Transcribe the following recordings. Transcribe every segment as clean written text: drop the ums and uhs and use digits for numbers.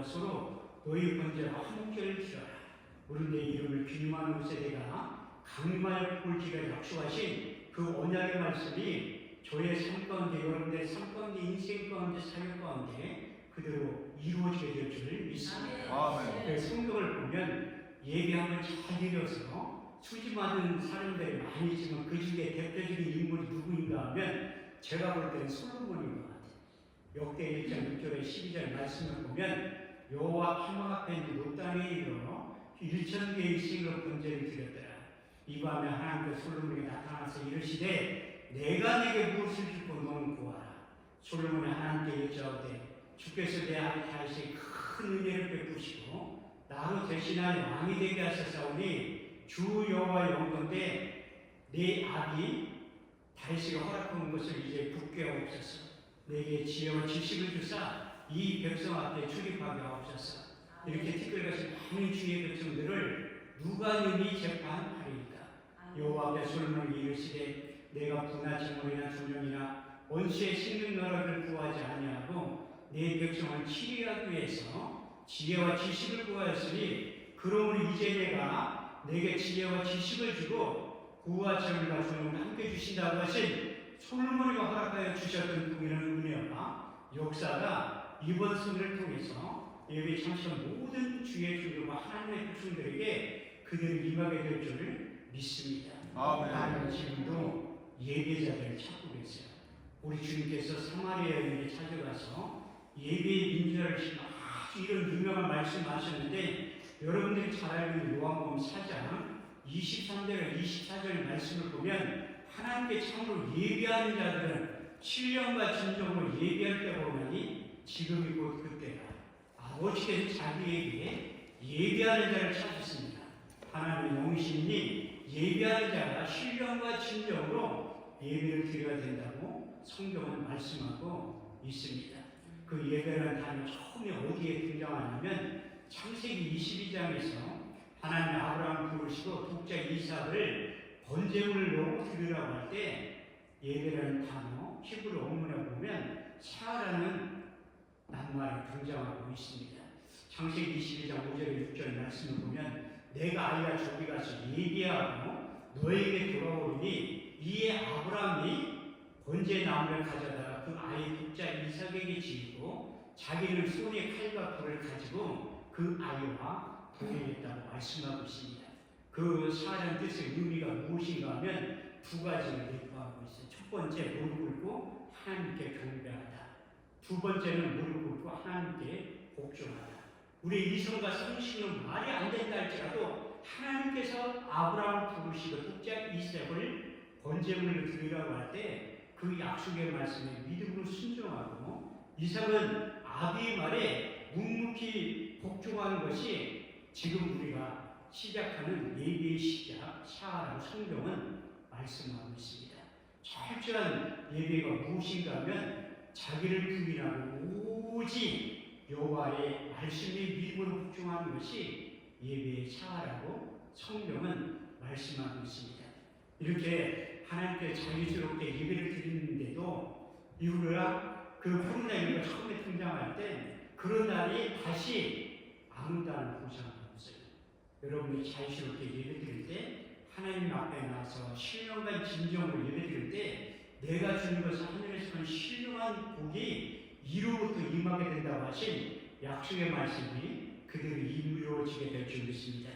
너와 서로 너희 번제와 화목제를 드려라. 우리 내 이름을 기념하는 곳에 내가 강림하여 볼지가 약속하신 그 언약의 말씀이 저의 삶 가운데, 여러분들의 삶 가운데, 인생 가운데, 사역 가운데 그대로 이루어지게 될 줄을 믿습니다. 그 성경을 보면 예배 한번 잘 드려서 수지 받은 사람들이 많이 있지만 그 중에 대표적인 인물이 누구인가 하면 제가 볼 때는 솔로몬인 것 같아요. 역대 1장 6절에 12절 말씀을 보면 여호와 하막 앞에 있는 노땅에 이르러 1,000개의 씩으로 번제를 드렸더라. 이 밤에 하나님께 솔로몬에게 나타나서 이르시되 내가 내게 무엇을 주고 너는 구하라. 솔로몬이 하나님께 여짜오되 주께서 내 아들 다윗에게 큰 은혜를 베푸시고 나로 대신하여 왕이 되게 하셨사오니 주 여호와의 영광인데 내 아비 다윗에게 허락한 것을 이제 굳게 하옵소서. 내게 지혜와 지식을 주사 이 백성 앞에 출입하게 하옵소서. 이렇게 티끌같이 많은 주의 백성들을 누가 능히 재판하리이까. 여호와 앞에 솔로몬에게 이르시되 내가 분하 제물이나 조명이나 원수의 생명나라를 구하지 아니하고 내 백성을 치리하기 위해서 지혜와 지식을 구하였으니 그러므로 이제 내가 내게 지혜와 지식을 주고 구와 제물과 조명을 함께 주신다고 하신 솔로몬에게 허락하여 주셨던 동일한 은혜와 역사가 이번 성회를 통해서 예배 참석한 모든 주의 종교와 하나님의 백성들에게 그들을 임하게 될 줄을 믿습니다. 하나님은 지금도 예배자들을 찾고 계세요. 우리 주님께서 사마리아인에게 찾아가서 예배의 민주화를 시키는 아주 이런 유명한 말씀하셨는데 여러분들이 잘 알고 있는 요한복음 4장 23절과 24절 말씀을 보면 하나님께 참으로 예배하는 자들은 신령과 진정으로 예배할 때 보니 지금이 곧 그때다. 아버지께서 자기에게 예배하는 자를 찾으십니다. 하나님의 영신이 예배하는 자가 신령과 진정으로 예배를 드려야 된다고 성경은 말씀하고 있습니다. 그 예배라는 단어 처음에 어디에 등장하냐면 창세기 22장에서 하나님의 아브라함을 부르시고 독자 이삭을 번제물로 드리라고 할 때 예배라는 단어 히브리 원문에 보면 사라는 낱말이 등장하고 있습니다. 창세기 22장 5절에 6절 말씀을 보면 내가 아이가 저기 가서 예배하고 너에게 돌아오리니 이에 아브라함이 번제 나무를 가져다가 그 아이 독자 이삭에게 지고 자기는 손에 칼과 불을 가지고 그 아이와 보내겠다고 말씀하고 있습니다. 그 사라는 뜻의 의미가 무엇인가 하면 두 가지를 내포하고 있어요. 첫 번째, 무릎 꿇고 하나님께 경배하다. 두 번째는 무릎 꿇고 하나님께 복종하다. 우리 이성과 성신은 말이 안 된다 할지라도 하나님께서 아브라함을 부르시고 독자 이삭을 번제물로 드리라고 할 때 그 약속의 말씀에 믿음으로 순종하고 이삭은 아비의 말에 묵묵히 복종하는 것이 지금 우리가 시작하는 예배의 시작, 샤라고 성경은 말씀하고 있습니다. 철저한 예배가 무엇인가 하면 자기를 부인하고 오직 여호와의 말씀에 믿음으로 복종하는 것이 예배의 샤라고 성경은 말씀하고 있습니다. 이렇게 하나님께 자유스럽게 예배를 드리는데도 이후라 그 코로나19가 처음에 등장할 때 그런 날이 다시 아무다는 보장이 없어요. 여러분이 자유스럽게 예배드릴 때 하나님 앞에 나와서 신령한 진정으로 예배드릴 때 내가 주는 것은 하늘에서 신령한 복이 이로부터 임하게 된다고 하신 약속의 말씀이 그대로 이루어지게 될 줄 믿습니다.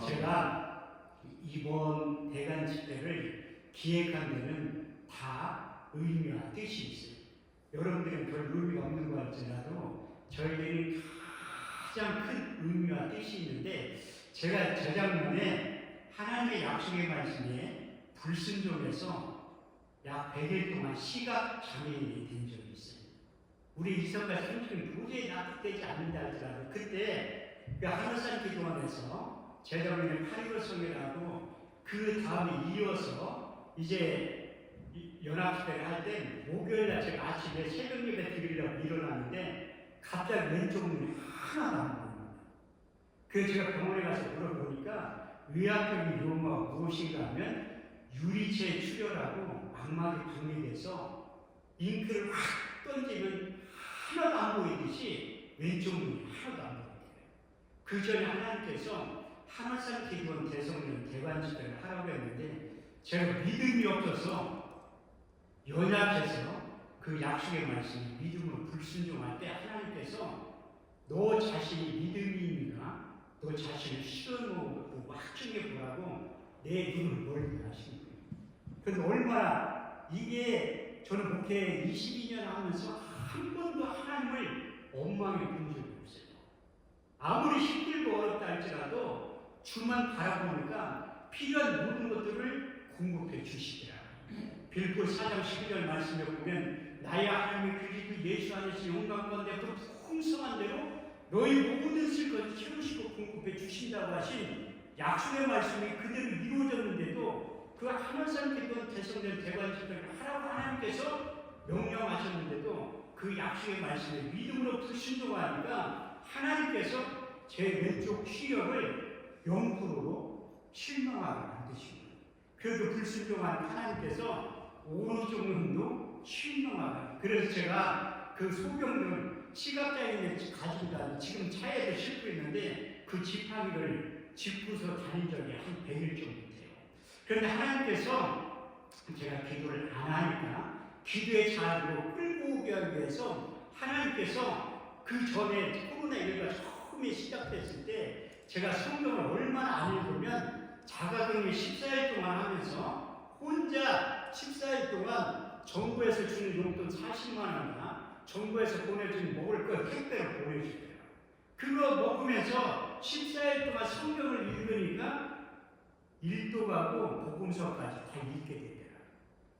제가 이번 대관 집회를 기획한 데는 다 의미와 뜻이 있어요. 여러분들은 별 의미가 없는 것 같지라도 저에게는 가장 큰 의미와 뜻이 있는데 제가 저작년에 하나님의 약속의 말씀에 불순종해서 약 100일 동안 시각장애인이 된 적이 있어요. 우리 이성과 성경이 도저히 납득되지 않는다 할지라도 그때 그 하늘산 기도원에서 제자로는 8.15 성회라고 그 다음에 이어서 이제 연합집회를 할 때 목요일날 제가 아침에 새벽 예배 드리려고 일어났는데 갑자기 왼쪽 눈이 하나도 안 보입니다. 그래서 제가 병원에 가서 물어보니까 의학적인 용어가 무엇인가 하면 유리체 출혈하고 망막이 분리돼서 잉크를 확 던지면 하나도 안 보이듯이 왼쪽 눈이 하나도 안 보여요. 그 전에 하나님께서 한화산 기도원 대성령 대관집회를 하라고 했는데 제가 믿음이 없어서 연약해서 그 약속의 말씀이 믿음으로 불순종할 때 하나님께서 너 자신이 믿음이니까 너 자신을 실험해보고 확증해 보라고 내 눈을 멀게 하신 거예요. 그런데 얼마나 이게 저는 목회 22년 하면서 한 번도 하나님을 원망해 본 적이 없어요. 아무리 힘들고 어렵다 할지라도 주만 바라보니까 필요한 모든 것들을 공급해 주시더라고요. 빌보 4장 12절 말씀에 보면 나의 하나님의 그리스도 예수 안에서 영광 가운데 그 풍성한 대로 너희 모든 쓸 것을 채우시고 공급해 주신다고 하신 약속의 말씀이 그대로 이루어졌는데도 그 한화산 기도원 대성령 대관집회를 하라고 하나님께서 명령하셨는데도 그 약속의 말씀에 믿음으로 불순종하니까 하나님께서 제 왼쪽 시력을 0%로 실망하게 만드시고 그래도 불순종한 하나님께서 오른쪽 눈도 실망하게. 그래서 제가 그 소경들 시각장애인을 가지고 다니는 지금 차에도 싣고 있는데 그 지팡이를 짚고서 다닌 적이 한 100일 정도 돼요. 그런데 하나님께서 제가 기도를 안 하니까 기도의 자리로 끌고 오기 위해서 하나님께서 그 전에 코로나19가 처음에 시작됐을 때 제가 성경을 얼마나 안 읽으면 자가격리 14일 동안 하면서 혼자 14일 동안 정부에서 주는 용돈 40만 원이나 정부에서 보내주는 먹을 것 택배로 보내주세요. 그거 먹으면서 14일 동안 성경을 읽으니까 일도 가고 복음서까지 다 읽게 되더라고요.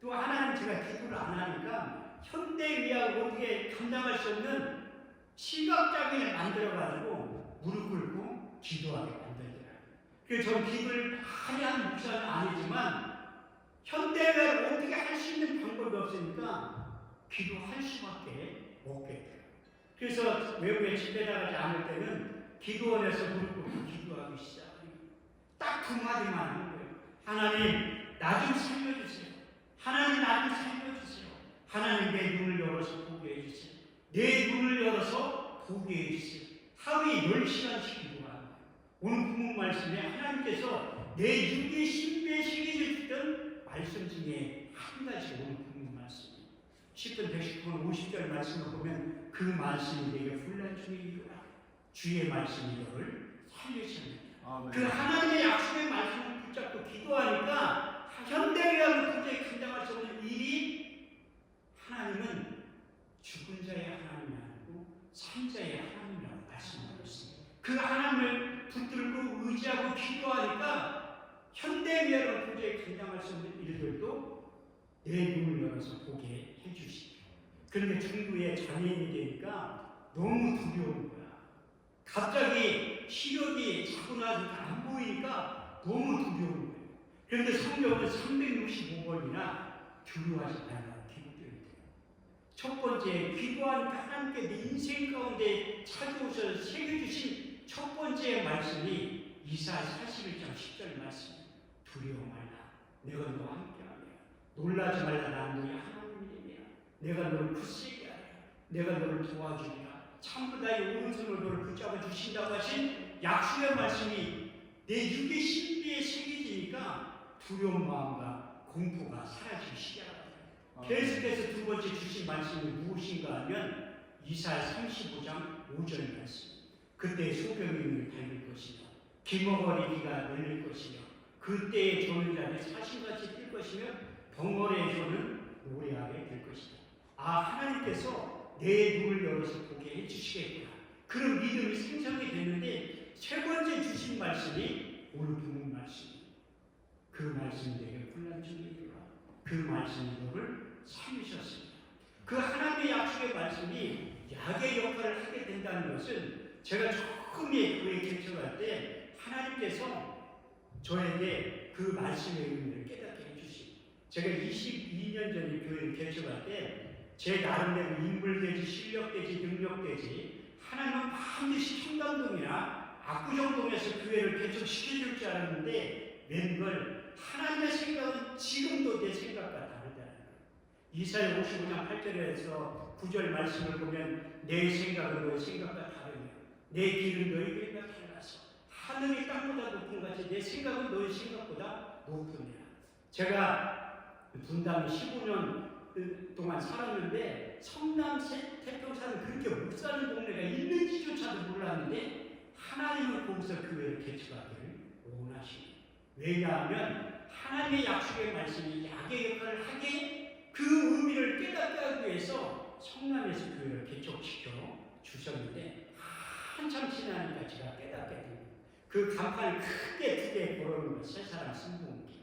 또 하나는 제가 기도를 안 하니까 현대의학을 어떻게 감당할 수 없는 시각장애를 만들어가지고 무릎 꿇고 기도하게 만들더라고요. 그래서 전 기도를 많이 하는 목사는 아니지만 현대의학을 어떻게 할 수 있는 방법이 없으니까 기도할 수밖에 없겠대요. 그래서 외부에 집회 나가지 않을 때는 기도원에서 무릎 꿇고 기도하기 시작해요. 딱 두 마디만 하는 거예요. 하나님, 나 좀 살려주세요. 하나님, 나 좀 살려주세요. 하나님, 내 눈을 열어서 보게 해주세요. 내 눈을 열어서 보게 해주세요. 하루에 10시간씩 기도하는 거예요. 오늘 본문 말씀에 하나님께서 내 육의 신비에 새겨져 주던 말씀 중에 한 가지 오늘 본문 말씀이에요. 10분 110분 50절 말씀을 보면 그 말씀이 내게 혼란 중에 이루라. 주의 말씀이 너를 살리십니다. 그 하나님의 약속의 말씀을 붙잡고 기도하니까 현대의학은 도저히 감당할 수 없는 일이 하나님은 죽은 자의 하나님이 아니고 산 자의 하나님이라고 말씀하셨습니다. 그 하나님을 붙들고 의지하고 기도하니까 현대의학은 도저히 감당할 수 없는 일들도 내 눈을 열어서 보게 해주시고 그런데 중도에 장애인이 되니까 너무 두려운 거야. 갑자기 시력이 자꾸 나서 안 보이니까 너무 두려운 거예요. 그런데 성경은 365번이나 두려워하지 말라고 기록되어 있대요. 첫 번째, 기도하니까 하나님께 내 인생 가운데 찾아오셔서 새겨주신 첫 번째 말씀이 이사야 41장 10절 말씀. 두려워 말라. 내가 너와 함께하며 놀라지 말라. 나는 너의 하나님이니라. 내가 너를 굳세게 하리라. 내가 너를 도와주리라. 참고 나의 오른손으로 너를 붙잡아 주신다고 하신 약속의 말씀이 내 육의 신비에 새겨지니까 두려운 마음과 공포가 사라지기 시작합니다. 계속해서 두 번째 주신 말씀이 무엇인가 하면 이사야 35장 5절 말씀. 그때 소병이 달릴 것이며 기머거리기가 열릴 것이며 그때의 조는 자들이 사신같이 뛸 것이며 덩어리의 조는 노래하게 될 것이다. 아, 하나님께서 내 눈을 열어서 보게 해주시겠구나. 그런 믿음이 생성이 됐는데 세 번째 주신 말씀이 오늘 본문 말씀입니다. 그 말씀이 내게 혼란 중에 이르라. 그 말씀이 너를 살리셨습니다. 그 하나님의 약속의 말씀이 약의 역할을 하게 된다는 것은 제가 처음에 교회 개척할 때 하나님께서 저에게 그 말씀의 의미를 깨닫게 해주시고 제가 22년 전에 교회를 개척할 때 제 나름대로 인물되지 실력되지 능력되지 하나님은 반드시 청담동이나 압구정동에서 교회를 개척시켜줄 줄 알았는데 웬걸 하나님의 생각은 지금도 내 생각과 다르다는 거예요. 이사야 55장 8절에서 9절 말씀을 보면 내 생각은 너의 생각과 다르며 내 길은 너희 길과 달라서 하늘이 땅보다 높은 것 같이 내 생각은 너의 생각보다 높습니다. 제가 분당 15년 동안 살았는데 성남 태평사는 그렇게 못 사는 동네가 있는지조차도 몰랐는데 하나님은 거기서 교회를 개척하기를 원하십니다. 왜냐하면 하나님의 약속의 말씀이 약의 역할을 하게 그 의미를 깨닫게 하기 위해서 성남에서 교회를 개척시켜 주셨는데 한참 지나니까 제가 깨닫게 됩니다. 그 간판을 크게 두 개 걸어놓은 세 사람 순복음교회예요.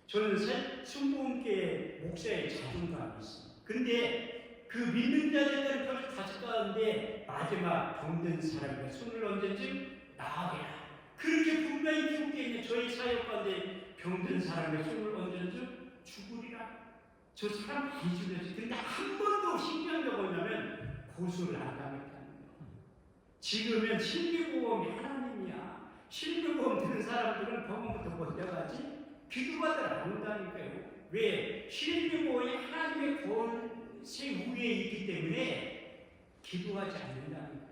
저는 순복음교회 목사의 자존감이 있습니다. 근데 그 믿는 자들은 별로 다섯 가운데 마지막 병든 사람과 손을 얹은즉 나아가라. 그렇게 분명히 기록되어 있는 저희 사역 가운데 병든 사람과 손을 얹은즉 죽으리라. 저 사람 많이 죽였어요. 근데 한 번도 신기한 게 뭐냐면 고소를 안 당했다는 거예요. 지금은 실비보험이 하나님이야. 실비보험 드는 사람들은 병원부터 먼저 가지 기도받으러 안 온다니까요. 왜? 실비보험이 하나님의 권세 위에 있기 때문에 기도하지 않는다는 거예요.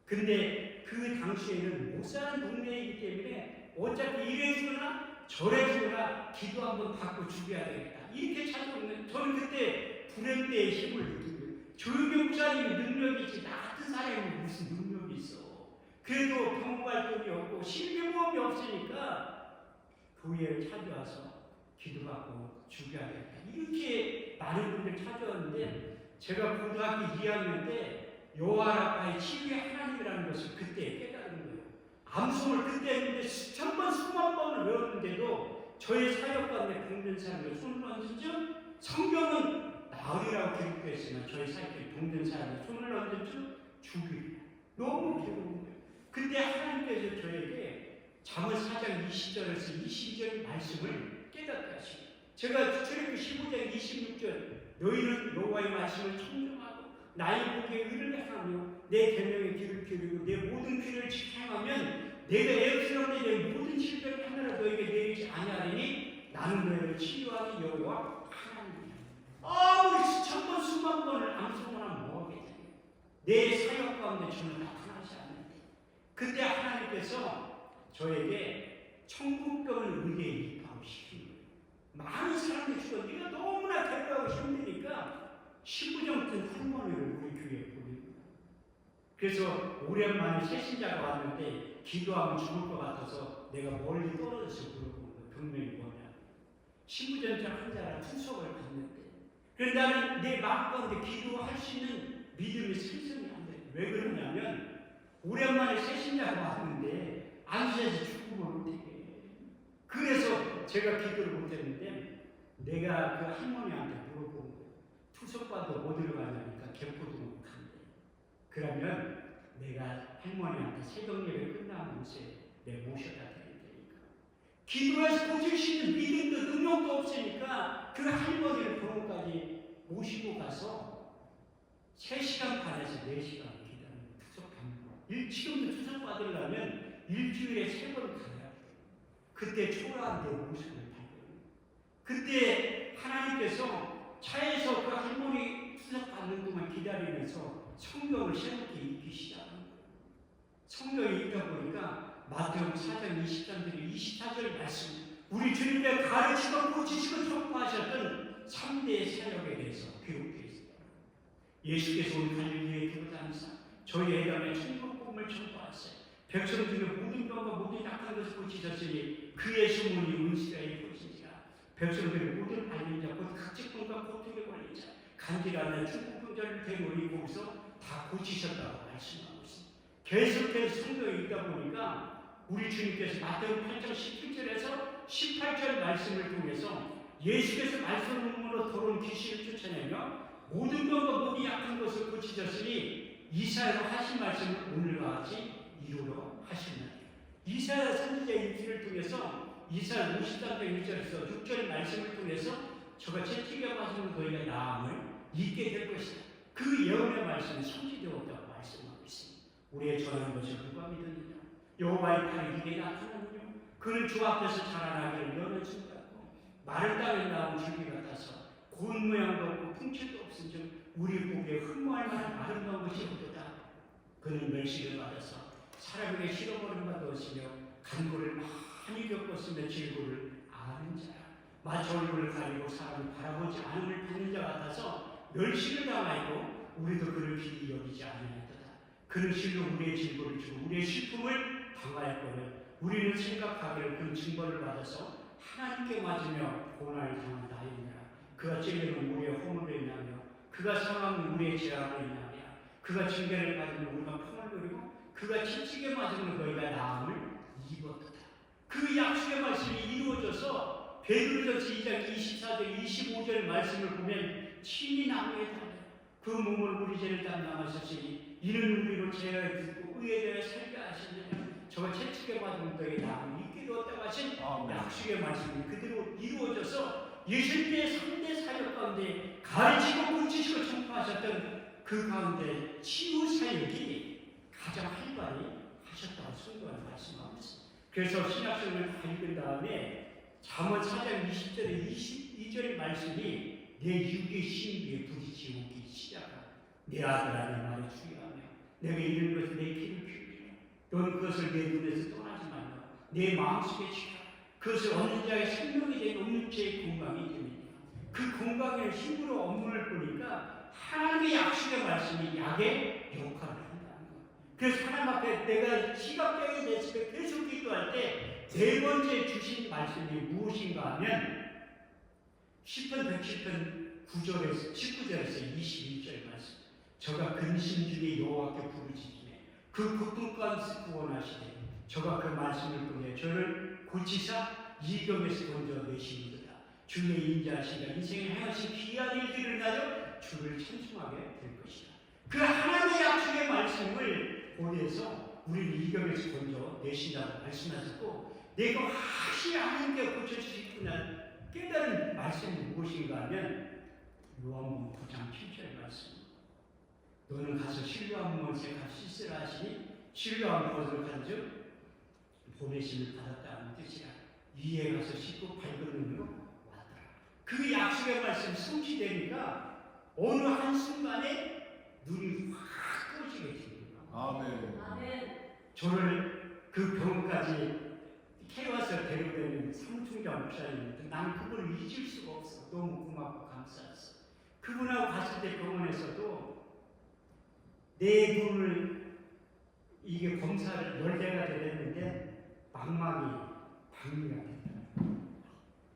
근데 그 당시에는 못 사는 동네이기 때문에 어차피 이래주거나 저래주거나 기도 한번 받고 죽여야 되겠다. 이렇게 찾아오는 저는 그때 불행대의 힘을 느끼고요. 조용히 목사님이 능력이지 나 같은 사람이 무슨 능력이 있어. 그래도 병원 갈 돈이 없고 실비보험이 없으니까 교회를 찾아와서 기도받고 죽여야 되겠다. 이렇게 많은 분들 찾아왔는데 제가 고등학교 2학년 때 여호와라파의 치유의 하나님이라는 것을 그때 깨달은 거예요. 암송을 그때 했는데 수천 번 수만 번을 외웠는데도 저의 사역 가운데 병든 사람을 손을 얹은 즉 성경은 나으리라고 기록되어 있으면 저희 사역에 병든 사람이 손을 얹은 즉 죽으리라. 너무 괴로운 거예요. 그때 하나님께서 저에게 잠언 4장 20절에서 22절 말씀을 깨닫게 하십니다. 제가 출애굽기 15장 26절 너희는 여호와의 말씀을 청정하고 나의 보기에 의를 행하며 내 계명에 귀를 기울이고 내 모든 귀를 지켜하면 내가 애굽에서 내 모든 질병을 하나라 너에게 내리지 아니하리니 나는 너희를 치유하는 여호와 하나님이야. 우리 수천 번 수만 번을 암송하면 뭐하겠냐. 내 사역 가운데 저는 나타나지 않는데 그때 하나님께서 저에게 천국병을 의대에 입하고 시킨 거예요. 많은 사람들이 죽어 네가 너무나 괴로워하고 힘드니까 신부정든 할머니를 우리 교회에 보내는 거예요. 그래서 오랜만에 새신자가 왔는데 기도하면 죽을 것 같아서 내가 멀리 떨어져서 물어보는 병명이 뭐냐. 신부전증 환자라 투석을 갔는데 그런데 나는 내 마음 가운데 기도할 수 있는 믿음이 생성이 안 돼. 왜 그러냐면 오랜만에 새신자가 왔는데 안수해서 죽으면 어떡해. 그래서 제가 기도를 못했는데 내가 그 할머니한테 물어본 거예요. 투석받아 어디로 가냐니까 개포동으로 간대. 그러면 내가 할머니한테 새벽 예배 끝나는 곳에 내 모셔다 드릴 테니까. 기도해서 고칠 수 있는 믿음도 능력도 없으니까 그 할머니를 병원까지 모시고 가서 3시간 반에서 4시간 기다리는 투석 받는 거야. 지금도 투석 받으려면 일주일에 3번 가야 돼. 그때 초라한 내 모습을 발견해요. 그때 하나님께서 차에서 그 할머니 투석 받는 동안 기다리면서 성경을 새롭게 읽기 시작한 거예요. 성경을 읽다 보니까 마태복음 4장 23절 24절 말씀 우리 주님께 가르치고 고치시고 선포하셨던 3대의 사역에 대해서 기록되어 있습니다. 예수께서 온 갈릴리에 들어다니사 저희 애당에 천국 복음을 전파하셨어요. 백성 중에 모든 병과 모든 약한 것을 고치셨으니 그의 소문이 온시대에 퍼진지라. 백성들의 모든 발림자 곧 각疾병과 고통에 걸린 자 간질하는 중풍병자를 데리고 거기서 다 고치셨다고 말씀하고 있습니다. 계속해서 성경을 읽다 보니까 우리 주님께서 마태복음 8장 17절에서 18절 말씀을 통해서 예수께서 말씀으로 들어온 귀신을 쫓아내며 모든 병과 모든 약한 것을 고치셨으니 이사야로 하신 말씀을 오늘과 같이 이루려 하시나니. 이사야 선지자 일기를 통해서 이사야 53장 1절에서 6절 말씀을 통해서 저가 채찍에 맞으면 너희가 나음을 잊게 될 것이다. 그 예언의 말씀이 성취되었다고 말씀하고 있습니다. 우리의 전하는 것을 누가 믿느냐. 여호와의 팔이 이게 나타나느냐. 그는 주 앞에서 자라나기를 여는 줄 같고 마른 땅에 나온 줄기 같아서 고운 모양도 없고 풍채도 없은즉 우리 보기에 흠모할 만한 아름다운 것이 없도다. 그는 멸시를 받아서 사람에게 실어버린 바도 없으며 간고를 많이 겪었으며 질고를 아는 자라. 마치 얼굴을 가리고 사람을 바라보지 않음을 받는 자 같아서 멸시를 당하고 우리도 그를 길이 여기지 아니하였도다. 그는 실로 우리의 질고를 주고 우리의 슬픔을 당하였거늘 우리는 생각하기를 그는 징벌을 받아서 하나님께 맞으며 고난을 당한다 하였느라. 그가 찔림은 우리의 허물로 인하며 그가 상함은 우리의 죄악으로 인하며 그가 징계를 받으면 우리가 평을 누리고 그가 채찍에 맞으면 너희가 나음을 입었다. 그 약속의 말씀이 이루어져서 베드로전서 2장 24절 25절 말씀을 보면 친히 나무에 달려 그 몸을 우리 죄를 담당하셨으니 이는 우리로 죄를 듣고 의에 대해 살게 하시느냐. 저가 채찍에 맞으면 너희 나음을 입기도 없다고 하신 약속의 말씀이 그대로 이루어져서 예수님의 3대 사역 가운데 가르치고 고치시고 전파하셨던 그 가운데 치유 사역이 가장 활발히 하셨다고 성경은 말씀하고 있습니다. 그래서 신약성을 다 읽은 다음에 잠언 4장 20절에 22절 말씀이 내 육의 신비에 부딪히기 시작하라. 내 아들아 내 말에 주의하며 내가 이런 것을 내 피를 피우리라. 너는 그것을 내 눈에서 떠나지 말라. 내 마음속에 지켜라. 그것을 얻는 자의 생명이 된 없는 자의 건강이 됩니다. 그 건강의 힘으로 업무를 보니까 하나님의 약속의 말씀이 약의 역할을 한다는 거예요. 그래서 하나님 앞에 내가 시각적인 됐을 때 계속 기도할 때 네 번째 주신 말씀이 무엇인가 하면 시편 110편 9절에서 19절에서 21절 말씀. 저가 근심 중에 여호와께 부르짖으매 그 고통 가운데서 구원하시되 저가 그 말씀을 통해 저를 고치사 이경에서 건져내시리로다. 주의 인자하시니까 인생에 행하신 귀한 일들을 나려 주를 찬송하게 될 것이다. 그 하나님의 약속의 말씀을 보내서 우리를 이경에서 건져내신다고 말씀하셨고 내가 확실히 하나님께 고쳐주시구나 깨달은 말씀이 무엇인가 하면 요한복음 9장 7절 말씀. 너는 가서 실로암 못에 가 씻으라 하시니 실로암 못을 간즉 보내심을 받았다는 뜻이라. 위에 가서 씻고 밝은 눈으로 왔더라. 그 약속의 말씀 성취되니까 어느 한순간에 눈이 확 떠지게 됩니다. 아멘. 저를 그 병원까지 캐와서 데려다니는 삼중장 목사님인데 나는 그분을 잊을 수가 없어. 너무 고맙고 감사했어. 그분하고 갔을 때 병원에서도 내 눈을 이게 검사를 10대가 됐는데 망막이 방류가 됐다.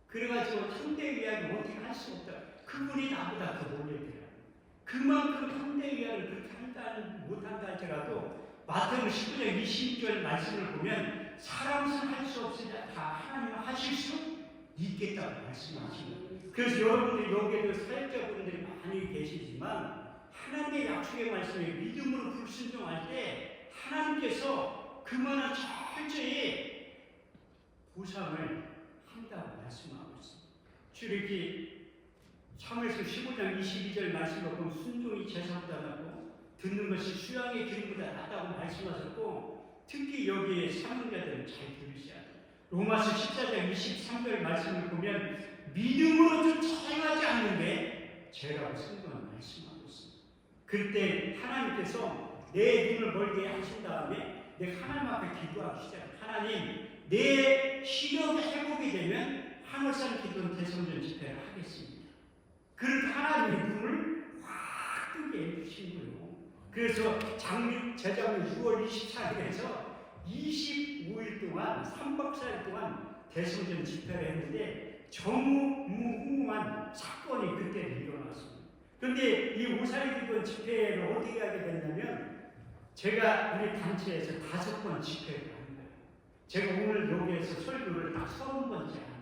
그래가지고 현대의학이 어떻게 할 수 없다. 그분이 나보다 더 놀랬더라. 그만큼 현대의학을 그렇게 한다는 못한다 할지라도 마태복음 19장 20절 말씀을 보면 사람은 할 수 없으냐 다 하나님 하실 수 있겠다고 말씀하시는. 그래서 여러분들 여기에도 사역자분들이 많이 계시지만 하나님의 약속의 말씀에 믿음으로 불순종할 때 하나님께서 그만한 철저히 보상을 한다고 말씀하고 있습니다. 출애굽기 3에서 15장 22절 말씀을 보면 순종이 제사보다 낫고 듣는 것이 수양의 기름보다 낫다고 말씀하셨고 특히 여기에 사명자들은 잘 들으셔야 돼요. 로마서 14장 23절 말씀을 보면 믿음으로 좀 행하지 않는데 죄라고 성경은 말씀하고 있습니다. 그때 하나님께서 내 눈을 멀게 하신 다음에 내가 하나님 앞에 기도하기 시작해요. 하나님 내 시력이 회복이 되면 하늘산 기도원 대성전 집회를 하겠습니다. 그렇게 하나님의 눈을 확 뜨게 해주신 거예요. 그래서 재작년 6월 24일에서 25일 동안 3박 4일 동안 대성전 집회를 했는데 전무후무한 사건이 그때 일어났습니다. 그런데 이 오사리 기도원 집회를 어떻게 하게 됐냐면 제가 우리 단체에서 5번 집회를 하는 거예요. 제가 오늘 여기에서 설교를 딱 30번째 하는 거예요.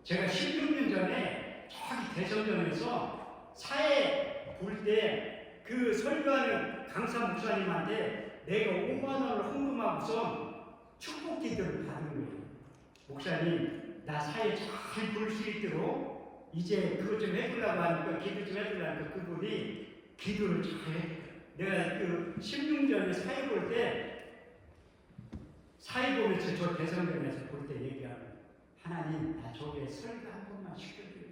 제가 16년 전에 저기 대성전에서 사회 볼 때 그 설교하는 강사 목사님한테 내가 5만 원을 헌금하고서 축복 기도를 받은 거예요. 목사님, 나 사회 잘 볼 수 있도록 이제 그것 좀 해주려고 하니까 기도 좀 해주려고 하니까 그분이 기도를 잘 해줘요. 내가 그 16년 전에 사회 볼 때 사회 보면서 저 대성전에서 볼 때 얘기하고 하나님, 나 저기에 설교 한 번만 시켜줘요.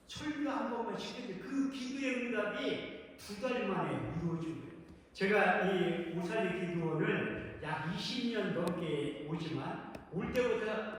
설교 한 번만 시켜줘요. 그 기도의 응답이 2달 만에 이루어진 거예요. 제가 이 오사리 기도원을 약 약 20년 넘게 오지만 올 때부터